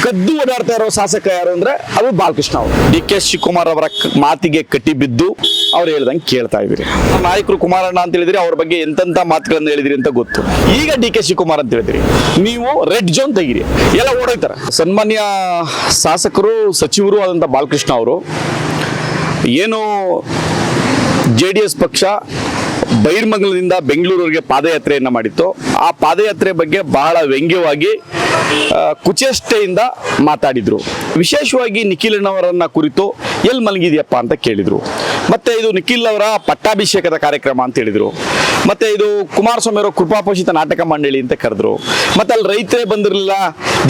ಕದ್ದು ಓಡಾಡ್ತಾ ಇರೋ ಶಾಸಕ ಯಾರು ಅಂದ್ರೆ ಅದು ಬಾಲಕೃಷ್ಣ ಅವರು. ಡಿ.ಕೆ. ಶಿವಕುಮಾರ್ ಅವರ ಮಾತಿಗೆ ಕಟ್ಟಿ ಬಿದ್ದು ಅವ್ರು ಹೇಳ್ದಂಗೆ ಕೇಳ್ತಾ ಇದ್ರಿ. ನಾಯಕರು ಕುಮಾರಣ್ಣ ಅಂತ ಹೇಳಿದ್ರಿ, ಅವ್ರ ಬಗ್ಗೆ ಎಂತೆಂತ ಮಾತುಗಳನ್ನ ಹೇಳಿದ್ರಿ ಅಂತ ಗೊತ್ತು. ಈಗ ಡಿ.ಕೆ. ಶಿವಕುಮಾರ್ ಅಂತ ಹೇಳಿದ್ರಿ, ನೀವು ರೆಡ್ ಜೋನ್ ತೆಗಿರಿ, ಎಲ್ಲ ಓಡೋಯ್ತಾರೆ. ಸನ್ಮಾನ್ಯ ಶಾಸಕರು ಸಚಿವರು ಆದಂತ ಬಾಲಕೃಷ್ಣ ಅವರು ಏನು JDS ಪಕ್ಷ ಬೈರ್ಮಂಗಲದಿಂದ ಬೆಂಗಳೂರಿಗೆ ಪಾದಯಾತ್ರೆಯನ್ನ ಮಾಡಿತ್ತು, ಆ ಪಾದಯಾತ್ರೆ ಬಗ್ಗೆ ಬಹಳ ವ್ಯಂಗ್ಯವಾಗಿ ಕುಚೇಷ್ಟೆಯಿಂದ ಮಾತಾಡಿದ್ರು. ವಿಶೇಷವಾಗಿ ನಿಖಿಲ್ ಅಣ್ಣವರನ್ನ ಕುರಿತು ಎಲ್ಲಿ ಮಲಗಿದ್ಯಪ್ಪ ಅಂತ ಕೇಳಿದ್ರು. ಮತ್ತೆ ಇದು ನಿಖಿಲ್ ಅವರ ಪಟ್ಟಾಭಿಷೇಕದ ಕಾರ್ಯಕ್ರಮ ಅಂತ ಹೇಳಿದ್ರು. ಮತ್ತೆ ಇದು ಕುಮಾರಸ್ವಾಮಿ ಅವರ ಕೃಪಾಪೋಷಿತ ನಾಟಕ ಮಂಡಳಿ ಅಂತ ಕರೆದ್ರು. ಮತ್ತೆ ಅಲ್ಲಿ ರೈತರೇ ಬಂದಿರಲಿಲ್ಲ,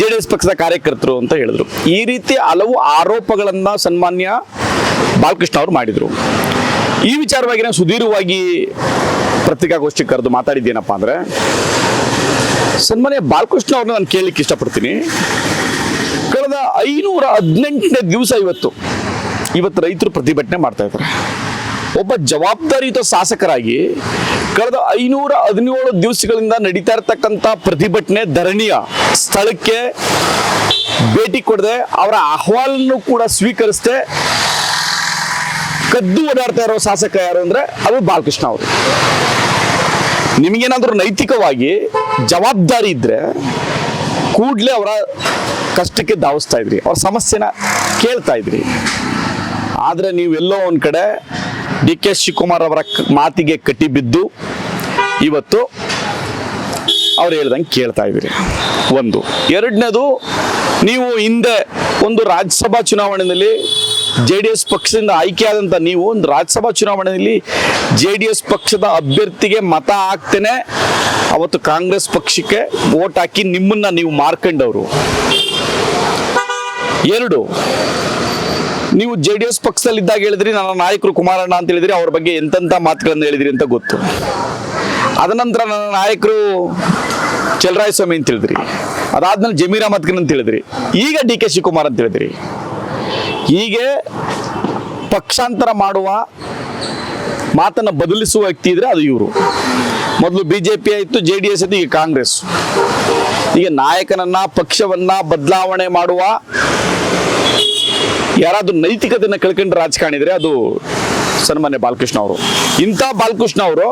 JDS ಪಕ್ಷದ ಕಾರ್ಯಕರ್ತರು ಅಂತ ಹೇಳಿದ್ರು. ಈ ರೀತಿ ಹಲವು ಆರೋಪಗಳನ್ನ ಸನ್ಮಾನ್ಯ ಬಾಲಕೃಷ್ಣ ಅವರು ಮಾಡಿದ್ರು. ಈ ವಿಚಾರವಾಗಿ ನಾನು ಸುದೀರ್ಘವಾಗಿ ಪತ್ರಿಕಾಗೋಷ್ಠಿ ಕರೆದು ಮಾತಾಡಿದ್ದೇನಪ್ಪ ಅಂದ್ರೆ, ಸನ್ಮಾನ್ಯ ಬಾಲಕೃಷ್ಣ ಅವ್ರನ್ನ ನಾನು ಕೇಳಲಿಕ್ಕೆ ಇಷ್ಟಪಡ್ತೀನಿ. ಕಳೆದ 518ನೇ ದಿವಸ ಇವತ್ತು ರೈತರು ಪ್ರತಿಭಟನೆ ಮಾಡ್ತಾ ಇದ್ದಾರೆ. ಒಬ್ಬ ಜವಾಬ್ದಾರಿಯುತ ಶಾಸಕರಾಗಿ ಕಳೆದ 517 ದಿವಸಗಳಿಂದ ನಡೀತಾ ಇರತಕ್ಕಂಥ ಪ್ರತಿಭಟನೆ ಧರಣಿಯ ಸ್ಥಳಕ್ಕೆ ಭೇಟಿ ಕೊಡದೆ, ಅವರ ಅಹವಾಲನ್ನು ಕೂಡ ಸ್ವೀಕರಿಸದೆ ಕದ್ದು ಓಡಾಡ್ತಾ ಇರೋ ಶಾಸಕ ಯಾರು ಅಂದ್ರೆ ಅದು ಬಾಲಕೃಷ್ಣ ಅವರು. ನಿಮಗೇನಾದ್ರೂ ನೈತಿಕವಾಗಿ ಜವಾಬ್ದಾರಿ ಇದ್ರೆ ಕೂಡ್ಲೆ ಅವರ ಕಷ್ಟಕ್ಕೆ ಧಾವಿಸ್ತಾ ಇದ್ರಿ, ಅವ್ರ ಸಮಸ್ಯೆನ ಕೇಳ್ತಾ ಇದ್ರಿ. ಆದ್ರೆ ನೀವೆಲ್ಲೋ ಒಂದ್ ಕಡೆ ಡಿ.ಕೆ. ಶಿವಕುಮಾರ್ ಅವರ ಮಾತಿಗೆ ಕಟ್ಟಿ ಬಿದ್ದು ಇವತ್ತು ಅವ್ರು ಹೇಳ್ದಂಗೆ ಕೇಳ್ತಾ ಇದ್ರಿ. ಒಂದು. ಎರಡನೇದು, ನೀವು ಹಿಂದೆ ಒಂದು ರಾಜ್ಯಸಭಾ ಚುನಾವಣೆಯಲ್ಲಿ JDS ಪಕ್ಷದಿಂದ ಆಯ್ಕೆಯಾದಂಥ ನೀವು ಒಂದು ರಾಜ್ಯಸಭಾ ಚುನಾವಣೆಯಲ್ಲಿ JDS ಪಕ್ಷದ ಅಭ್ಯರ್ಥಿಗೆ ಮತ ಹಾಕ್ತೇನೆ ಅವತ್ತು ಕಾಂಗ್ರೆಸ್ ಪಕ್ಷಕ್ಕೆ ವೋಟ್ ಹಾಕಿ ನಿಮ್ಮನ್ನ ನೀವು ಮಾರ್ಕೊಂಡವರು. ಎರಡು, ನೀವು JDS ಪಕ್ಷದಲ್ಲಿದ್ದಾಗ ಹೇಳಿದ್ರಿ, ನನ್ನ ನಾಯಕರು ಕುಮಾರಣ್ಣ ಅಂತ ಹೇಳಿದ್ರಿ, ಅವ್ರ ಬಗ್ಗೆ ಎಂತೆಂಥ ಮಾತುಗಳನ್ನು ಹೇಳಿದ್ರಿ ಅಂತ ಗೊತ್ತು. ಅದನಂತರ ನನ್ನ ನಾಯಕರು ಚಲರಾಯಸ್ವಾಮಿ ಅಂತ ಹೇಳಿದ್ರಿ, ಅದಾದ್ಮೇಲೆ ಜಮೀರ್ ಅಹಮದ್ ಖಾನ್ ಅಂತ ಹೇಳಿದ್ರಿ, ಈಗ ಡಿ.ಕೆ. ಶಿವಕುಮಾರ್ ಅಂತ ಹೇಳಿದ್ರಿ. ಹೀಗೆ ಪಕ್ಷಾಂತರ ಮಾಡುವ ಮಾತನ್ನ ಬದಲಿಸುವ ವ್ಯಕ್ತಿ ಇದ್ರೆ ಅದು ಇವರು. ಮೊದಲು BJP ಆಯಿತು, JDS ಆಯಿತು, ಈಗ ಕಾಂಗ್ರೆಸ್. ಈಗ ನಾಯಕನನ್ನ ಪಕ್ಷವನ್ನ ಬದಲಾವಣೆ ಮಾಡುವ ಯಾರಾದ್ರೂ ನೈತಿಕತೆಯನ್ನು ಕಳ್ಕೊಂಡ್ರೆ ರಾಜಕಾರಣಿ ಇದ್ರೆ ಅದು ಸನ್ಮಾನ್ಯ ಬಾಲಕೃಷ್ಣ ಅವರು. ಇಂಥ ಬಾಲಕೃಷ್ಣ ಅವರು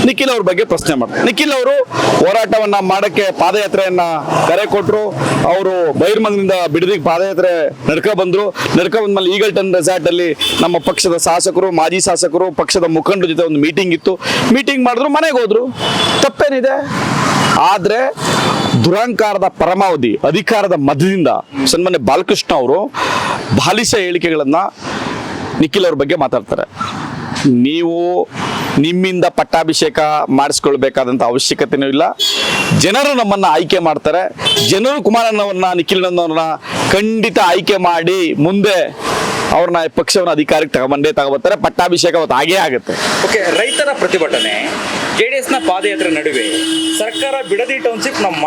ನಿಖಿಲ್ ಅವ್ರ ಬಗ್ಗೆ ಪ್ರಶ್ನೆ ಮಾಡ್ತಾರೆ. ನಿಖಿಲ್ ಅವರು ಹೋರಾಟವನ್ನ ಮಾಡಕ್ಕೆ ಪಾದಯಾತ್ರೆಯನ್ನ ಕರೆ ಕೊಟ್ಟರು. ಅವರು ಬೈರ್ಮಂಗದಿಂದ ಬಿಡದಿಗೆ ಪಾದಯಾತ್ರೆ ನಡ್ಕ ಬಂದ್ಮೇಲೆ ಈಗಲ್ಟನ್ ರೆಸಾರ್ಟ್ ಅಲ್ಲಿ ನಮ್ಮ ಪಕ್ಷದ ಶಾಸಕರು, ಮಾಜಿ ಶಾಸಕರು, ಪಕ್ಷದ ಮುಖಂಡರ ಜೊತೆ ಒಂದು ಮೀಟಿಂಗ್ ಇತ್ತು. ಮೀಟಿಂಗ್ ಮಾಡಿದ್ರು, ಮನೆಗೆ ಹೋದ್ರು. ತಪ್ಪೇನಿದೆ? ಆದ್ರೆ ದುರಹಂಕಾರದ ಪರಮಾವಧಿ ಅಧಿಕಾರದ ಮಧ್ಯದಿಂದ ಸನ್ಮಾನ್ಯ ಬಾಲಕೃಷ್ಣ ಅವರು ಬಾಲಿಶ ಹೇಳಿಕೆಗಳನ್ನ ನಿಖಿಲ್ ಅವ್ರ ಬಗ್ಗೆ ಮಾತಾಡ್ತಾರೆ. ನೀವು ನಿಮ್ಮಿಂದ ಪಟ್ಟಾಭಿಷೇಕ ಮಾಡಿಸ್ಕೊಳ್ಬೇಕಾದಂಥ ಅವಶ್ಯಕತೆನೂ ಇಲ್ಲ. ಜನರು ನಮ್ಮನ್ನ ಆಯ್ಕೆ ಮಾಡ್ತಾರೆ. ಜನರು ಕುಮಾರಣ್ಣವ್ರನ್ನ, ನಿಖಿಲ್ನವ್ರನ್ನ ಖಂಡಿತ ಆಯ್ಕೆ ಮಾಡಿ ಮುಂದೆ ಅವ್ರನ್ನ ಪಕ್ಷವನ್ನ ಅಧಿಕಾರಕ್ಕೆ ತಗೊಬರ್ತಾರೆ. ಪಟ್ಟಾಭಿಷೇಕ ಅವತ್ತು ಆಗೇ ಆಗುತ್ತೆ. ಓಕೆ, ರೈತರ ಪ್ರತಿಭಟನೆ, JDSನ ಪಾದಯಾತ್ರೆ ನಡುವೆ ಸರ್ಕಾರ ಬಿಡದಿ ಟೌನ್ಶಿಪ್ ನಾವು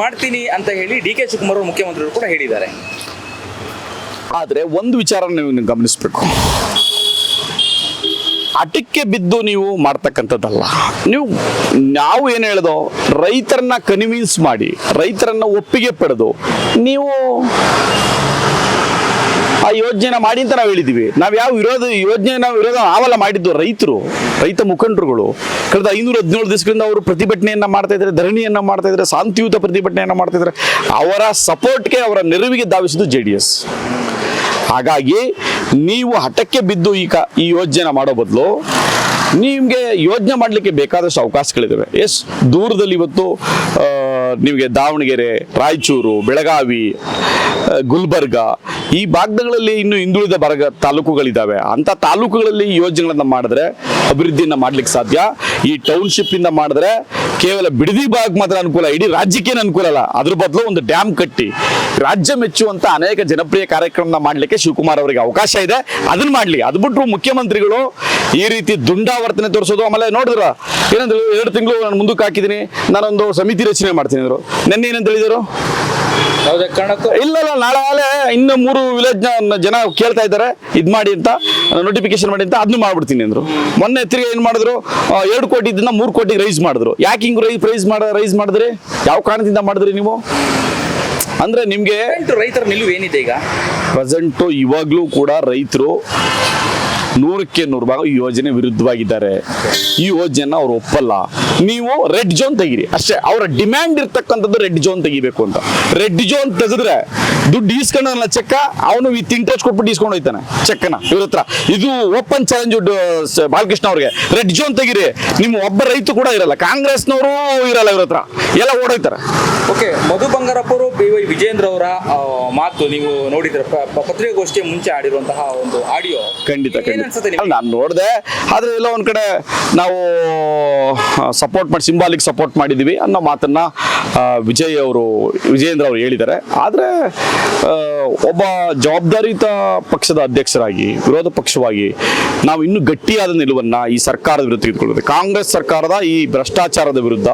ಮಾಡ್ತೀನಿ ಅಂತ ಹೇಳಿ ಡಿ.ಕೆ. ಶಿವಕುಮಾರ್ ಅವರು ಮುಖ್ಯಮಂತ್ರಿಗಳು ಕೂಡ ಹೇಳಿದ್ದಾರೆ. ಆದ್ರೆ ಒಂದು ವಿಚಾರ ನೀವು ಗಮನಿಸಬೇಕು, ಅಟಕ್ಕೆ ಬಿದ್ದು ನೀವು ಮಾಡ್ತಕ್ಕಂಥದ್ದಲ್ಲ. ನಾವು ಏನು ಹೇಳ್ದೋ, ರೈತರನ್ನ ಕನ್ವಿನ್ಸ್ ಮಾಡಿ, ರೈತರನ್ನ ಒಪ್ಪಿಗೆ ಪಡೆದು ನೀವು ಆ ಯೋಜನೆ ಮಾಡಿ ಅಂತ ನಾವು ಹೇಳಿದೀವಿ. ನಾವು ಯಾವ ಯೋಜನೆ ನಾವೆಲ್ಲ ಮಾಡಿದ್ದು ರೈತ ಮುಖಂಡರುಗಳು ಕಳೆದ 517 ದಿವಸಗಳಿಂದ ಅವರು ಪ್ರತಿಭಟನೆಯನ್ನ ಮಾಡ್ತಾ ಇದ್ದಾರೆ, ಧರಣಿಯನ್ನ ಮಾಡ್ತಾ ಇದ್ದಾರೆ, ಶಾಂತಿಯುತ ಪ್ರತಿಭಟನೆಯನ್ನ ಮಾಡ್ತಾ ಇದ್ದಾರೆ. ಅವರ ಸಪೋರ್ಟ್ಗೆ, ಅವರ ನೆರವಿಗೆ ಧಾವಿಸಿದ್ದು JDS. ಹಾಗಾಗಿ ನೀವು ಹಠಕ್ಕೆ ಬಿದ್ದು ಈ ಯೋಜನೆ ಮಾಡೋ ಬದಲು ನಿಮಗೆ ಯೋಜನೆ ಮಾಡಲಿಕ್ಕೆ ಬೇಕಾದಷ್ಟು ಅವಕಾಶಗಳಿದ್ದಾವೆ. ದೂರದಲ್ಲಿ ಇವತ್ತು ನಿಮಗೆ ದಾವಣಗೆರೆ, ರಾಯಚೂರು, ಬೆಳಗಾವಿ, ಗುಲ್ಬರ್ಗ ಈ ಭಾಗಗಳಲ್ಲಿ ಇನ್ನು ಹಿಂದುಳಿದ ತಾಲೂಕುಗಳಿದ್ದಾವೆ. ಅಂತ ತಾಲೂಕುಗಳಲ್ಲಿ ಯೋಜನೆಗಳನ್ನ ಮಾಡಿದ್ರೆ ಅಭಿವೃದ್ಧಿಯನ್ನ ಮಾಡ್ಲಿಕ್ಕೆ ಸಾಧ್ಯ. ಈ ಟೌನ್ಶಿಪ್ ಇಂದ ಮಾಡಿದ್ರೆ ಕೇವಲ ಬಿಡದಿ ಭಾಗ ಮಾತ್ರ ಅನುಕೂಲ, ಇಡೀ ರಾಜ್ಯಕ್ಕೇನು ಅನುಕೂಲ ಅಲ್ಲ. ಅದ್ರ ಬದಲು ಒಂದು ಡ್ಯಾಮ್ ಕಟ್ಟಿ ರಾಜ್ಯ ಮೆಚ್ಚುವಂತ ಅನೇಕ ಜನಪ್ರಿಯ ಕಾರ್ಯಕ್ರಮ ಮಾಡ್ಲಿಕ್ಕೆ ಶಿವಕುಮಾರ್ ಅವರಿಗೆ ಅವಕಾಶ ಇದೆ. ಅದನ್ನ ಮಾಡ್ಲಿ. ಅದು ಬಿಟ್ಟರು ಮುಖ್ಯಮಂತ್ರಿಗಳು ಈ ರೀತಿ ದುಂಡಾವರ್ತನೆ ತೋರಿಸೋದು. ಆಮೇಲೆ ನೋಡಿದ್ರ ಏನಂದ್ರು, 2 ತಿಂಗಳು ನಾನು ಮುಂದಕ್ಕೆ ಹಾಕಿದ್ದೀನಿ, ನಾನೊಂದು ಸಮಿತಿ ರಚನೆ ಮಾಡ್ತೀನಿ ಅಂದ್ರು. ನೆನ್ನೆ ಏನಂತ ಹೇಳಿದರು? ಇಲ್ಲ, ನಾಳೆ ಇನ್ನು 3 ವಿಲೇಜ್ ಜನ ಕೇಳ್ತಾ ಇದ್ದಾರೆ, ಇದ್ ಮಾಡಿ ಅಂತ, ನೋಟಿಫಿಕೇಶನ್ ಮಾಡಿ ಅಂತ, ಅದನ್ನು ಮಾಡ್ಬಿಡ್ತೀನಿ ಅಂದ್ರು. ಮೊನ್ನೆ ತಿರ್ಗಿ ಏನ್ ಮಾಡಿದ್ರು, 2 ಕೋಟಿ ಇದ್ದನ್ನ 3 ಕೋಟಿ ರೈಸ್ ಮಾಡಿದ್ರು. ಯಾಕೆ ಹಿಂಗ್ ರೈಸ್ ಮಾಡಿದ್ರಿ? ಯಾವ ಕಾರಣದಿಂದ ಮಾಡಿದ್ರಿ ನೀವು? ಅಂದ್ರೆ ನಿಮ್ಗೆ ರೈತರ ನಿಲುವು ಏನಿದೆ ಈಗ? ಪ್ರೆಸೆಂಟು ಇವಾಗಲೂ ಕೂಡ ರೈತರು 100ಕ್ಕೆ 100 ಈ ಯೋಜನೆ ವಿರುದ್ಧವಾಗಿದ್ದಾರೆ. ಈ ಯೋಜನೆ ಅವ್ರು ಒಪ್ಪಲ್ಲ. ನೀವು ರೆಡ್ ಝೋನ್ ತೆಗೀರಿ ಅಷ್ಟೇ. ಅವರ ಡಿಮ್ಯಾಂಡ್ ಇರ್ತಕ್ಕಂಥದ್ದು ರೆಡ್ ಝೋನ್ ತೆಗಿಬೇಕು ಅಂತ. ರೆಡ್ ಝೋನ್ ತೆಗೆದ್ರೆ ದುಡ್ಡು ಈಸ್ಕೊಂಡಲ್ಲ ಚೆಕ್ಕ, ಅವನು ವಿತ್ ಇಂಟ್ರೆಸ್ಟ್ ಕೊಟ್ಬಿಟ್ಟು ಈಸ್ಕೊಂಡು ಹೋಯ್ತಾನೆ ಚೆಕ್ಕನ ಇವ್ರ ಹತ್ರ. ಇದು ಓಪನ್ ಚಾಲೆಂಜ್ ಬಾಲಕೃಷ್ಣ ಅವ್ರಿಗೆ. ರೆಡ್ ಝೋನ್ ತೆಗೀರಿ, ನಿಮ್ಮ ಒಬ್ಬ ರೈತ ಕೂಡ ಇರಲ್ಲ, ಕಾಂಗ್ರೆಸ್ನವರು ಇರಲ್ಲ ಇವ್ರ ಹತ್ರ, ಎಲ್ಲ ಓಡೋಯ್ತಾರೆ. ಓಕೆ, ಮಧು ಬಂಗಾರಪ್ಪ ಅವರು BY ವಿಜೇಂದ್ರ ಅವರ ಮಾತು ನೀವು ನೋಡಿದ್ರೆ ಪತ್ರಿಕಾಗೋಷ್ಠಿಯ ಮುಂಚೆ ಆಡಿರುವಂತಹ ಒಂದು ಆಡಿಯೋ ಖಂಡಿತ ಅನ್ಸುತ್ತೆ ಖಂಡಿತ ನಾನು ನೋಡಿದೆ. ಆದ್ರೆ ಎಲ್ಲ ಒಂದ್ ಕಡೆ ನಾವು ಸಪೋರ್ಟ್ ಮಾಡಿ ಸಿಂಬಾಲಿಕ್ ಸಪೋರ್ಟ್ ಮಾಡಿದೀವಿ ಅನ್ನೋ ಮಾತನ್ನ ವಿಜೇಂದ್ರ ಅವರು ಹೇಳಿದ್ದಾರೆ. ಆದ್ರೆ ಒಬ್ಬ ಜವಾಬ್ದಾರಿಯುತ ಪಕ್ಷದ ಅಧ್ಯಕ್ಷರಾಗಿ, ವಿರೋಧ ಪಕ್ಷವಾಗಿ ನಾವು ಇನ್ನೂ ಗಟ್ಟಿಯಾದ ನಿಲುವನ್ನ ಈ ಸರ್ಕಾರದ ವಿರುದ್ಧ ತೆಗೆದುಕೊಳ್ಳಬೇಕು. ಕಾಂಗ್ರೆಸ್ ಸರ್ಕಾರದ ಈ ಭ್ರಷ್ಟಾಚಾರದ ವಿರುದ್ಧ,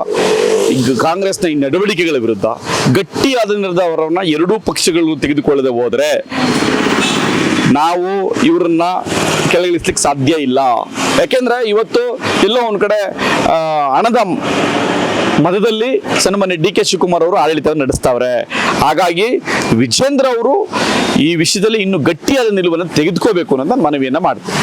ಕಾಂಗ್ರೆಸ್ನ ಈ ನಡವಳಿಕೆಗಳ ವಿರುದ್ಧ ಗಟ್ಟಿಯಾದ ನಿರ್ಧಾರವನ್ನ ಎರಡೂ ಪಕ್ಷಗಳು ತೆಗೆದುಕೊಳ್ಳದೆ ಹೋದ್ರೆ ನಾವು ಇವ್ರನ್ನ ಕೆಳಗಿಳಿಸ್ಲಿಕ್ಕೆ ಸಾಧ್ಯ ಇಲ್ಲ. ಯಾಕೆಂದ್ರೆ ಇವತ್ತು ಎಲ್ಲೋ ಒಂದ್ ಕಡೆ ಹಣದ ಮದದಲ್ಲಿ ಸನ್ಮಾನ್ಯ DK ಶಿವಕುಮಾರ್ ಅವರು ಆಡಳಿತ ನಡೆಸ್ತಾವ್ರೆ. ಹಾಗಾಗಿ ವಿಜೇಂದ್ರ ಅವರು ಈ ವಿಷಯದಲ್ಲಿ ಇನ್ನು ಗಟ್ಟಿಯಾದ ನಿಲುವನ್ನು ತೆಗೆದುಕೋಬೇಕು ಅನ್ನೋದನ್ನ ಮನವಿಯನ್ನ ಮಾಡ್ತಾರೆ.